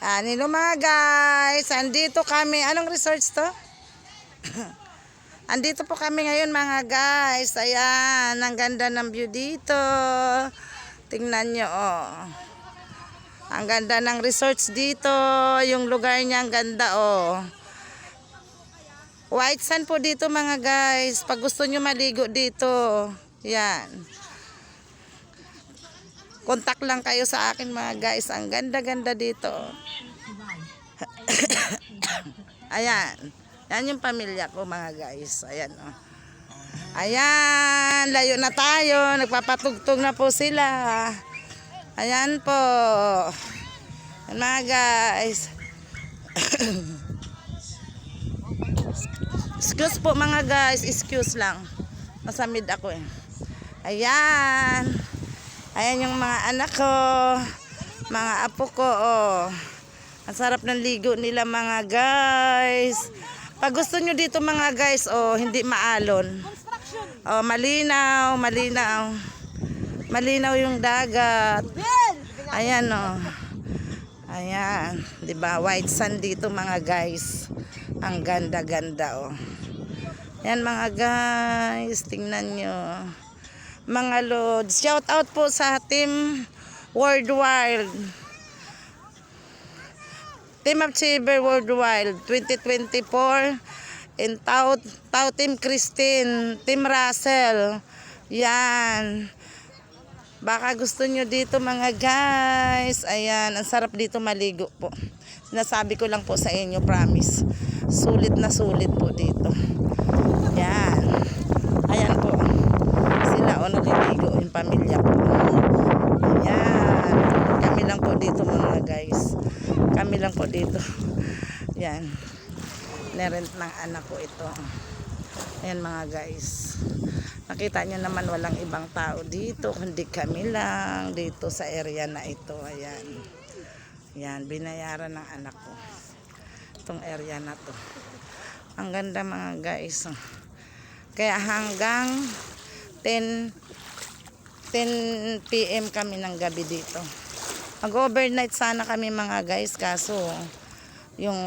Anino mga guys, andito kami. Anong resort to? Andito po kami ngayon mga guys. Ayan, ang ganda ng view dito. Tingnan nyo oh. Ang ganda ng resorts dito. Yung lugar niya ang ganda oh. White sand po dito mga guys. Pag gusto nyo maligo dito, yan. Kontak lang kayo sa akin mga guys. Ang ganda-ganda dito. Ayan. Yan yung pamilya ko mga guys. Ayan oh. Ayan. Layo na tayo. Nagpapatugtog na po sila. Ayan po. Ayan mga guys. Excuse po mga guys. Excuse lang. Masamid ako eh. Ayan. Ayan yung mga anak ko. Mga apo ko oh. Ang sarap ng ligo nila mga guys. Pag gusto nyo dito mga guys, oh, hindi maalon. Oh, malinaw, malinaw. Malinaw yung dagat. Ayan oh. Ayan, 'di ba? White sand dito mga guys. Ang ganda-ganda oh. Ayan mga guys, tingnan nyo. Mga lods, shout out po sa team Worldwide. Team Achiever Worldwide 2024 and Tao Team Christine, Team Russell. Yan. Baka gusto nyo dito mga guys. Ayan, ang sarap dito maligo po. Sinasabi ko lang po sa inyo, promise. Sulit na sulit po dito. Yan. Ayan po. Sila o naliligo yung pamilya po. Ayan. Kami lang po dito mga guys. Kami lang po dito. Yan. Nerent ng anak ko ito. Ayan mga guys. Nakita nyo naman walang ibang tao dito. Kundi kami lang dito sa area na ito. Ayan. Yan. Binayaran ng anak ko. Itong area na to. Ang ganda mga guys. Kaya hanggang 10 PM kami ng gabi dito. Mag-overnight sana kami mga guys, kaso yung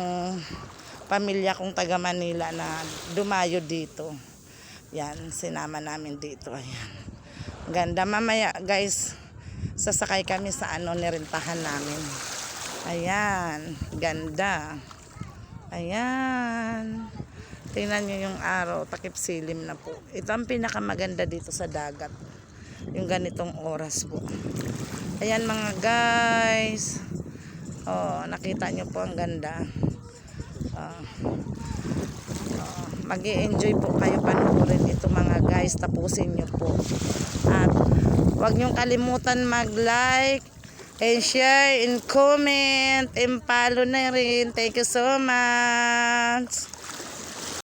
pamilya kong taga Manila na dumayo dito. Yan, sinama namin dito. Ayan. Ganda. Mamaya guys, sasakay kami sa nirentahan namin. Ayan, ganda. Ayan. Tingnan nyo yung araw, takip silim na po. Ito ang pinakamaganda dito sa dagat. Yung ganitong oras po. Ayan mga guys. Oh, nakita nyo po ang ganda. Mag-i-enjoy po kayo panoorin ito mga guys. Tapusin nyo po. At huwag nyo kalimutan mag-like and share and comment and follow na rin. Thank you so much.